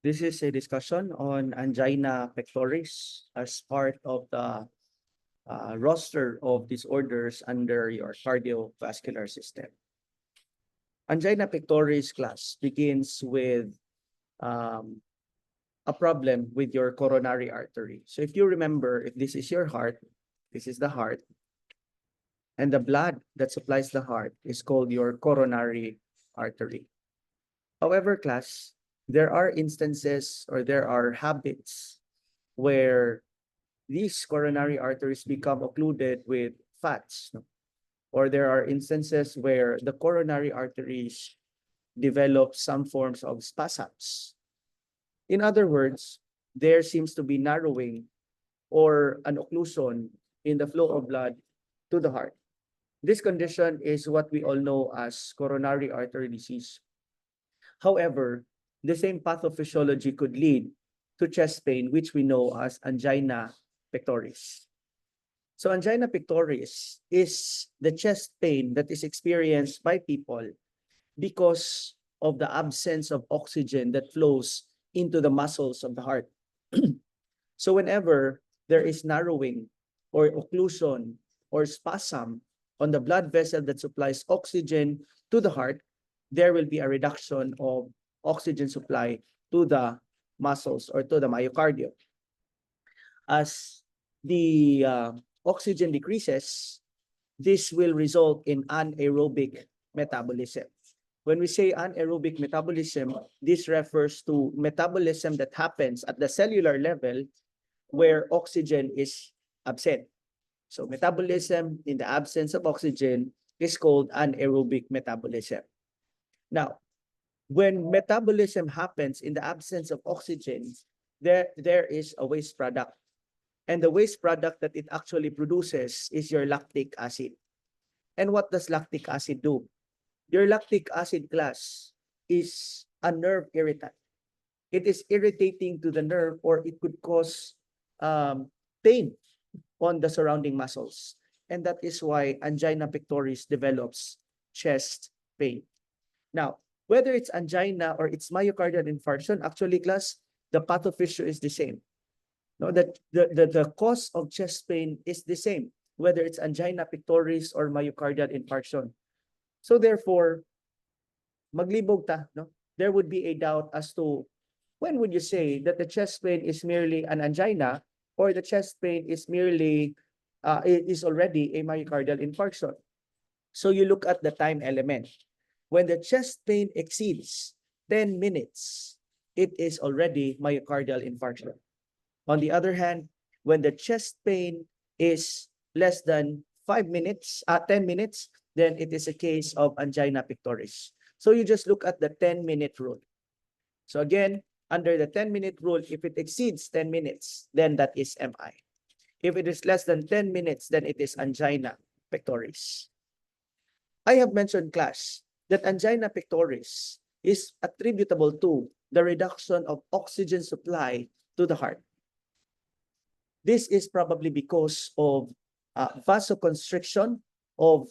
This is a discussion on angina pectoris as part of the roster of disorders under your cardiovascular system. Angina pectoris class begins with um, a problem with your coronary artery. So if you remember, if this is your heart, this is the heart, and the blood that supplies the heart is called your coronary artery. However, class, there are instances or there are habits where these coronary arteries become occluded with fats, no? Or there are instances where the coronary arteries develop some forms of spasms. In other words, there seems to be narrowing or an occlusion in the flow of blood to the heart. This condition is what we all know as coronary artery disease. However, the same pathophysiology could lead to chest pain, which we know as angina pectoris. So angina pectoris is the chest pain that is experienced by people because of the absence of oxygen that flows into the muscles of the heart. So whenever there is narrowing or occlusion or spasm on the blood vessel that supplies oxygen to the heart, there will be a reduction of oxygen supply to the muscles or to the myocardium. As the oxygen decreases, this will result in anaerobic metabolism. When we say anaerobic metabolism, this refers to metabolism that happens at the cellular level where oxygen is absent. So metabolism in the absence of oxygen is called anaerobic metabolism. Now, when metabolism happens in the absence of oxygen, there is a waste product. And the waste product that it actually produces is your lactic acid. And what does lactic acid do? Your lactic acid class is a nerve irritant. It is irritating to the nerve, or it could cause pain on the surrounding muscles. And that is why angina pectoris develops chest pain. Now, whether it's angina or it's myocardial infarction, actually, class, the pathophysio is the same. No, that the cause of chest pain is the same, whether it's angina pectoris or myocardial infarction. So therefore, maglibog ta, no? There would be a doubt as to when would you say that the chest pain is merely an angina or the chest pain is merely is already a myocardial infarction. So you look at the time element. When the chest pain exceeds 10 minutes, it is already myocardial infarction. On the other hand, when the chest pain is less than 10 minutes, then it is a case of angina pectoris. So you just look at the 10-minute rule. So again, under the 10-minute rule, if it exceeds 10 minutes, then that is MI. If it is less than 10 minutes, then it is angina pectoris. I have mentioned, class, that angina pectoris is attributable to the reduction of oxygen supply to the heart. This is probably because of vasoconstriction of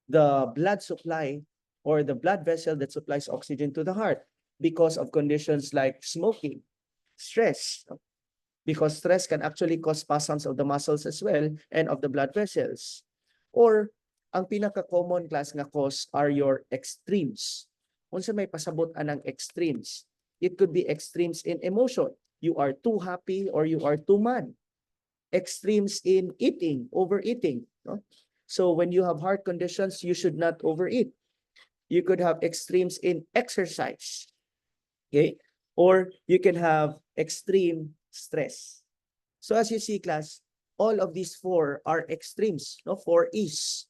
the blood supply or the blood vessel that supplies oxygen to the heart because of conditions like smoking, stress, because stress can actually cause spasms of the muscles as well and of the blood vessels. Or ang pinaka-common class nga cause are your extremes. Unsa may pasabot anang extremes? It could be extremes in emotion. You are too happy or you are too mad. Extremes in eating, overeating. No? So when you have heart conditions, you should not overeat. You could have extremes in exercise. Okay? Or you can have extreme stress. So as you see, class, all of these four are extremes. No? Four is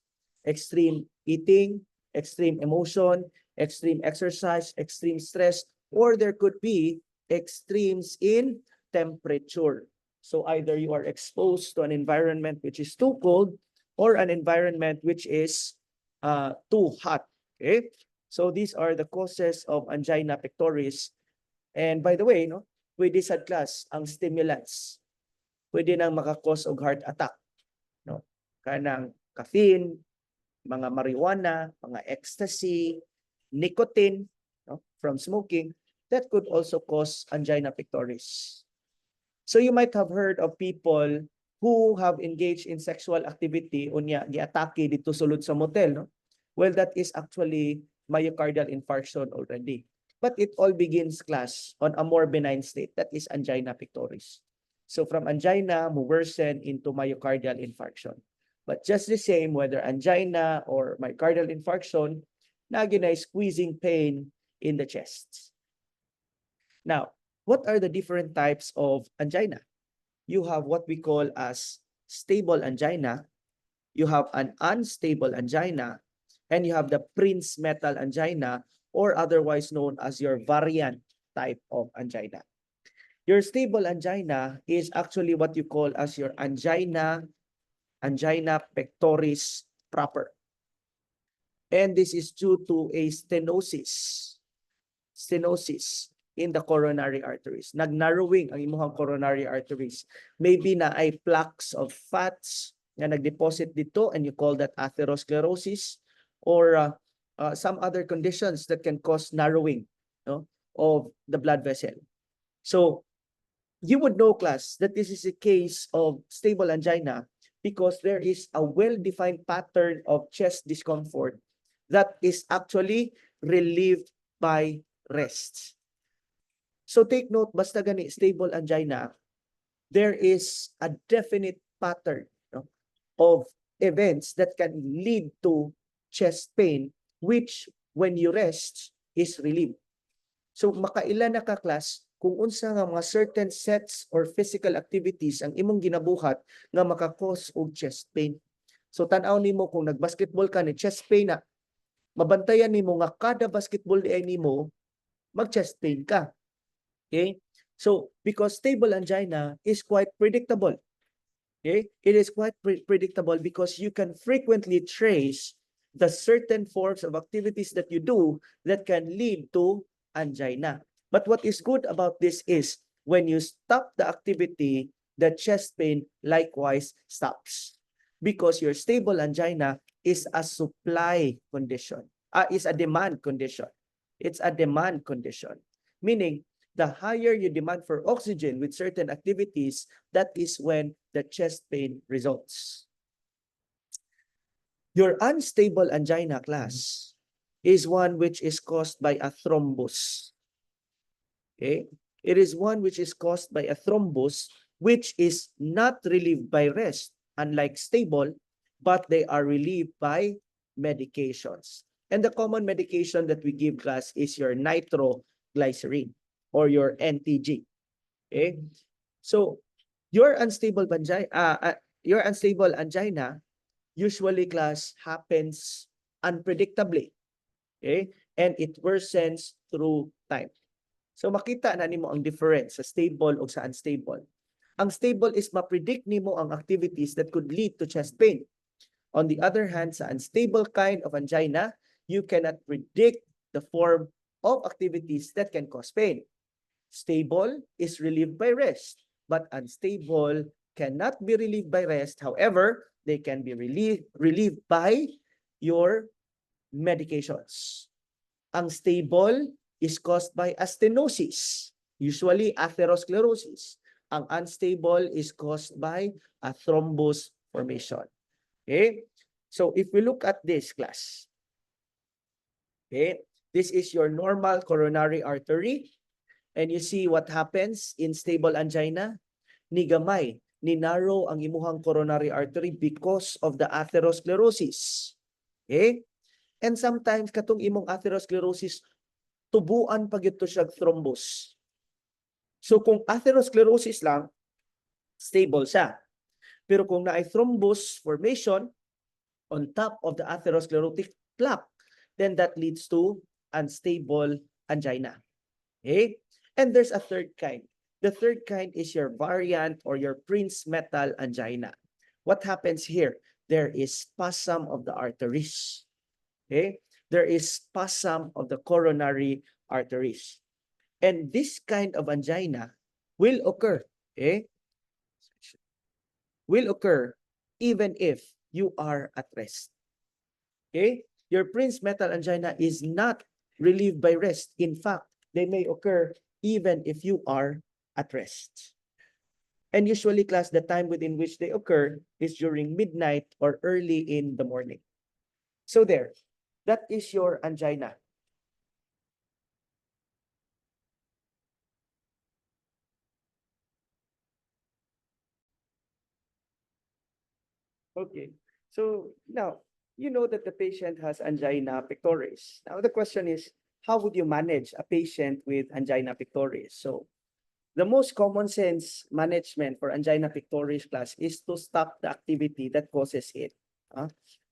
extreme eating, extreme emotion, extreme exercise, extreme stress, or there could be extremes in temperature. So either you are exposed to an environment which is too cold or an environment which is too hot. Okay? So these are the causes of angina pectoris. And by the way, no, with this class, ang stimulants, pwede nang makakause og heart attack. No? Kanang caffeine, mga marijuana, mga ecstasy, nicotine, no, from smoking, that could also cause angina pectoris. So you might have heard of people who have engaged in sexual activity unya giatake dito sulod sa motel, no? Well, that is actually myocardial infarction already. But it all begins, class, on a more benign state, that is angina pectoris. So from angina, mo worsen into myocardial infarction. But just the same, whether angina or myocardial infarction, naging squeezing pain in the chest. Now, what are the different types of angina? You have what we call as stable angina, you have an unstable angina, and you have the Prinzmetal angina, or otherwise known as your variant type of angina. Your stable angina is actually what you call as your angina pectoris proper. And this is due to a stenosis in the coronary arteries. Nag-narrowing ang imuhang coronary arteries. Maybe na ay plaques of fats na nag-deposit dito, and you call that atherosclerosis, or some other conditions that can cause narrowing, no, of the blood vessel. So you would know, class, that this is a case of stable angina because there is a well-defined pattern of chest discomfort that is actually relieved by rest. So take note, basta gani stable angina, there is a definite pattern, no, of events that can lead to chest pain, which when you rest is relieved. So makailan na ka, class, kung unsa nga mga certain sets or physical activities ang imong ginabuhat nga makakause og chest pain. So tan-aw nimo kung nagbasketball ka ni chest pain na, mabantayan nimo nga kada basketball di ay nimo mag-chest pain ka. Okay? So, because stable angina is quite predictable. Okay? It is quite predictable because you can frequently trace the certain forms of activities that you do that can lead to angina. But what is good about this is when you stop the activity, the chest pain likewise stops. Because your stable angina is a supply condition, is a demand condition. It's a demand condition, meaning the higher you demand for oxygen with certain activities, that is when the chest pain results. Your unstable angina, class, is one which is caused by a thrombus. Okay? It is one which is caused by a thrombus, which is not relieved by rest, unlike stable, but they are relieved by medications. And the common medication that we give, class, is your nitroglycerin or your NTG. Okay? So your unstable angina usually, class, happens unpredictably. Okay? And it worsens through time. So makita na nimo ang difference sa stable o sa unstable. Ang stable is mapredict nimo ang activities that could lead to chest pain. On the other hand, sa unstable kind of angina, you cannot predict the form of activities that can cause pain. Stable is relieved by rest, but unstable cannot be relieved by rest. However, they can be relieved by your medications. Ang stable is caused by a stenosis, usually atherosclerosis. Ang unstable is caused by a thrombus formation. Okay? So if we look at this, class, okay, this is your normal coronary artery, and you see what happens in stable angina. Nigamay, ninarrow ang imuhang coronary artery because of the atherosclerosis. Okay? And sometimes katong imong atherosclerosis, tubuan pag ito siya thrombus. So kung atherosclerosis lang, stable siya. Pero kung naay thrombus formation on top of the atherosclerotic plaque, then that leads to unstable angina. Okay? And there's a third kind. The third kind is your variant or your Prinzmetal angina. What happens here? There is spasm of the arteries. Okay? There is spasm of the coronary arteries. And this kind of angina will occur, okay? Will occur even if you are at rest. Okay? Your Prinzmetal angina is not relieved by rest. In fact, they may occur even if you are at rest. And usually, class, the time within which they occur is during midnight or early in the morning. So there, that is your angina. Okay, so now you know that the patient has angina pectoris. Now the question is, how would you manage a patient with angina pectoris? So the most common sense management for angina pectoris, class, is to stop the activity that causes it.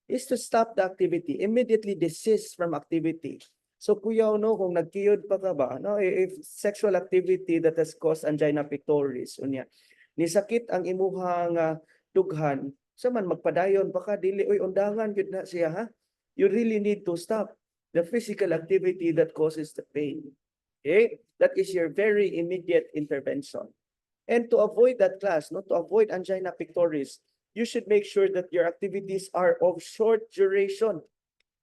Is to stop the activity, immediately desist from activity. So kuya, no, kung nagkiyod pa ka ba, no, if sexual activity that has caused angina pectoris, unya, ni sakit ang imuhang dughan, sa man magpadayon pa ka, dili, uy, undangan, yun na siya, ha? You really need to stop the physical activity that causes the pain. Okay? That is your very immediate intervention. And to avoid that, class, no, to avoid angina pectoris, you should make sure that your activities are of short duration.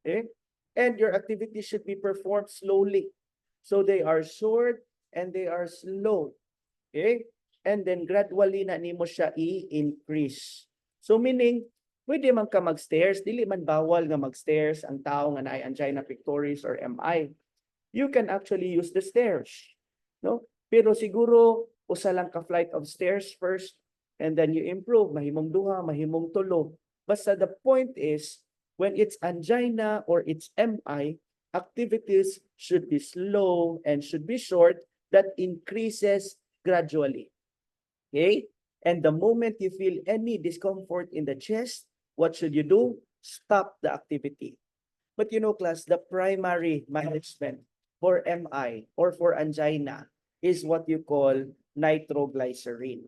Okay? And your activities should be performed slowly. So they are short and they are slow. Okay? And then gradually na nimo siya i-increase. So meaning, pwede man ka mag-stairs, dili man bawal nga mag-stairs ang tao nga naay angina pectoris or MI. You can actually use the stairs, no? Pero siguro usa lang ka flight of stairs first and then you improve, mahimong duha, mahimong tulo. Basta the point is, when it's angina or it's MI, activities should be slow and should be short, that increases gradually. Okay? And the moment you feel any discomfort in the chest, what should you do? Stop the activity. But you know, class, the primary management for MI or for angina is what you call nitroglycerin.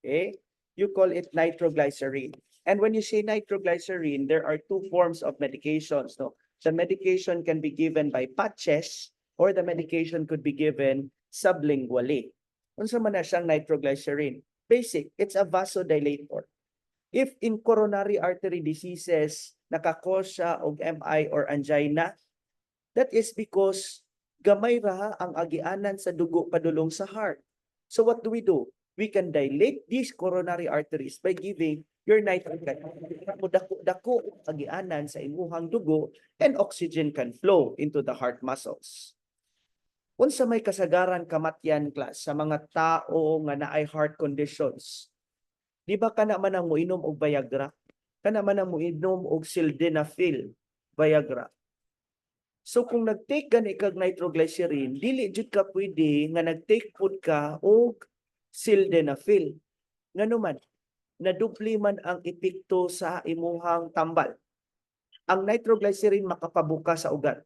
Okay? You call it nitroglycerin. And when you say nitroglycerin, there are two forms of medications. No? The medication can be given by patches or the medication could be given sublingually. Unsa man na siyang nitroglycerin? Basic, it's a vasodilator. If in coronary artery diseases, nakakos siya og MI or angina, that is because gamay ra ang agianan sa dugo padulong sa heart. So what do? We can dilate these coronary arteries by giving your nitrogen. Dako-dako agianan sa imuhang dugo and oxygen can flow into the heart muscles. Unsa may kasagaran kamatyan, class, sa mga tao nga naay heart conditions? Di ba kana man ang moinom og Viagra? Kana man ang moinom og sildenafil, Viagra. So kung nag-take gani kag nitroglycerin, dili jud ka pwede nga nag-take pud ka og sildenafil. Ngano man, nadupli man ang epekto sa imuhang tambal. Ang nitroglycerin makapabuka sa ugat.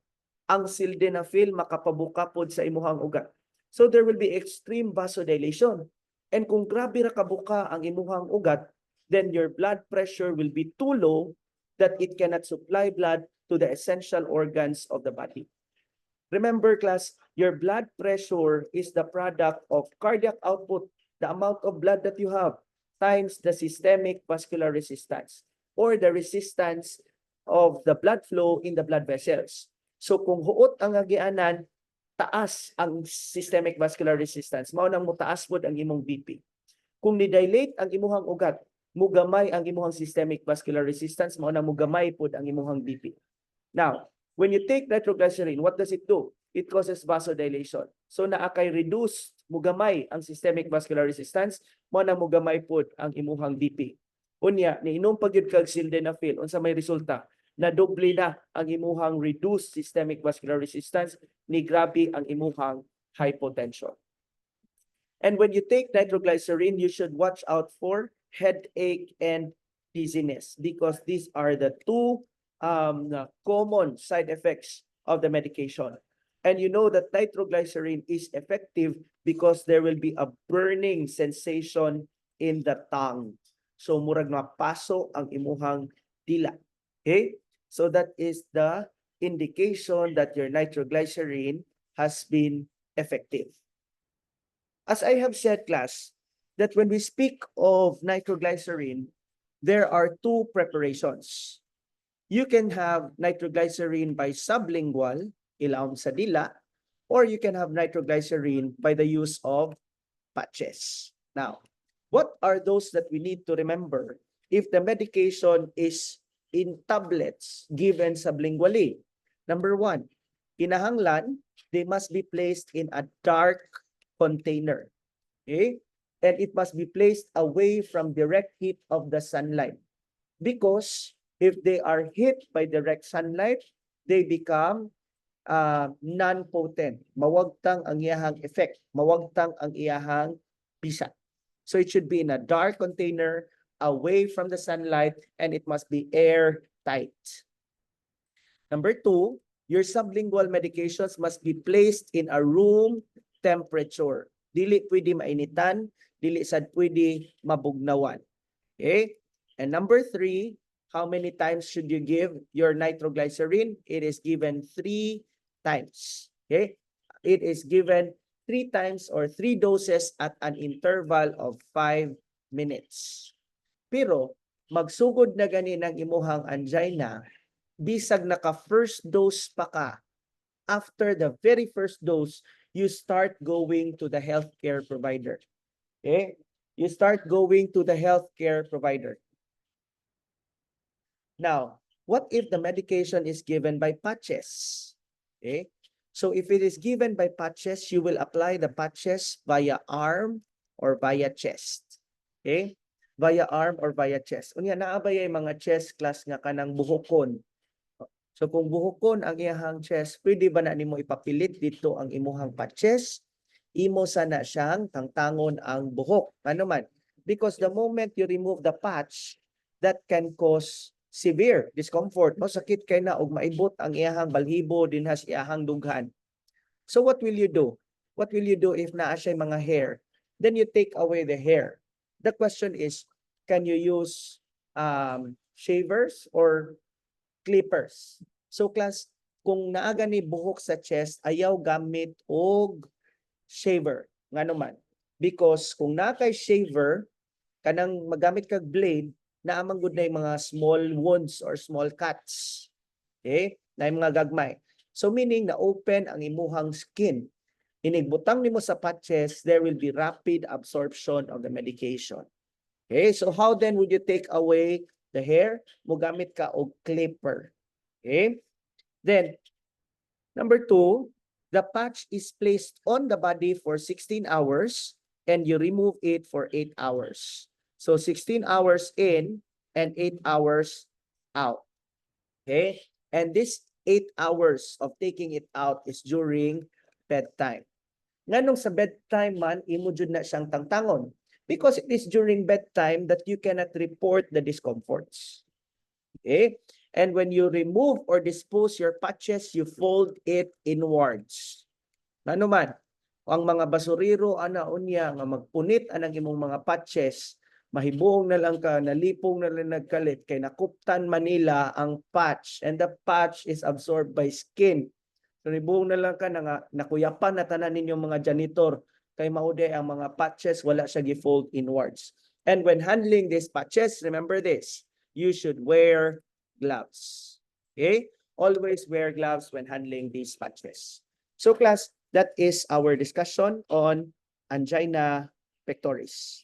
Ang sildenafil makapabuka pod sa imuhang ugat. So there will be extreme vasodilation. And kung grabe ra kabuka ang imuhang ugat, then your blood pressure will be too low that it cannot supply blood to the essential organs of the body. Remember, class, your blood pressure is the product of cardiac output, the amount of blood that you have, times the systemic vascular resistance or the resistance of the blood flow in the blood vessels. So kung huot ang agianan, taas ang systemic vascular resistance, mao nang mutaas pod ang imong BP. Kung ni-dilate ang imuhang ugat, mugamay ang imuhang systemic vascular resistance, mao nang mugamay pod ang imuhang BP. Now, when you take nitroglycerin, what does it do? It causes vasodilation. So naakay reduce, mugamay ang systemic vascular resistance, mao nang mugamay pod ang imuhang BP. Unya, niinom pag yun kag sildenafil, unsa may resulta? Na doble na ang imuhang reduced systemic vascular resistance, ni grabe ang imuhang hypotension. And when you take nitroglycerin, you should watch out for headache and dizziness because these are the two common side effects of the medication. And you know that nitroglycerin is effective because there will be a burning sensation in the tongue. So murag mapaso ang imuhang dila. Okay? So that is the indication that your nitroglycerin has been effective. As I have said, class, that when we speak of nitroglycerin, there are two preparations. You can have nitroglycerin by sublingual, ilawom sa dila, or you can have nitroglycerin by the use of patches. Now, what are those that we need to remember if the medication is in tablets given sublingually? Number one, kinahanglan, they must be placed in a dark container. Okay? And it must be placed away from direct heat of the sunlight. Because if they are hit by direct sunlight, they become non-potent. Mawagtang ang iyahang effect. Mawagtang ang iyahang bisa. So it should be in a dark container, away from the sunlight, and it must be airtight. Number two, your sublingual medications must be placed in a room temperature. Dili pwede mainitan, dili sad pwede mabugnawan. Okay? And number three, how many times should you give your nitroglycerin? It is given 3 times. Okay? It is given 3 times or 3 doses at an interval of 5 minutes. Pero magsugod na gani ng imuhang angina, bisag naka first dose pa ka, after the very first dose, you start going to the healthcare provider. Okay? You start going to the healthcare provider. Now, what if the medication is given by patches? Okay? So if it is given by patches, you will apply the patches via arm or via chest. Okay? Via arm or via chest. Unya naabay ay mga chest class nga kanang buhokon. So kung buhokon ang iyahang chest, pwede ba na nimo ipapilit dito ang imuhang patches? Imo sana siyang tangtangon ang buhok. Ano man? Because the moment you remove the patch, that can cause severe discomfort. No, sakit kay na og maibot ang iyahang balhibo dinhas iyahang dughan. So what will you do? What will you do if naa siya mga hair? Then you take away the hair. The question is, can you use shavers or clippers? So class, kung naaga ni buhok sa chest, ayaw gamit og shaver. Nga naman. Because kung nakay shaver, kanang magamit kag blade, naamang good na yung mga small wounds or small cuts. Okay? Na yung mga gagmay. So meaning na open ang imuhang skin. Inigbutang nimo sa patches, there will be rapid absorption of the medication. Okay? So how then would you take away the hair? Mugamit ka og clipper. Okay? Then, number 2, the patch is placed on the body for 16 hours and you remove it for 8 hours. So 16 hours in and 8 hours out. Okay? And this 8 hours of taking it out is during bedtime. Nganong sa bedtime man, imo jud na siyang tangtangon. Because it is during bedtime that you cannot report the discomforts. Okay? And when you remove or dispose your patches, you fold it inwards. Ano man, ang mga basuriro ana unya nga magpunit anang imong mga patches, mahibong na lang ka, nalipong na lang nagkalit, kay nakuptan Manila ang patch, and the patch is absorbed by skin. So nibong na lang ka, nakuyapan na tanan ninyong mga janitor, kay maude ang mga patches, wala siya gi-fold inwards. And when handling these patches, remember this, you should wear gloves. Okay? Always wear gloves when handling these patches. So class, that is our discussion on angina pectoris.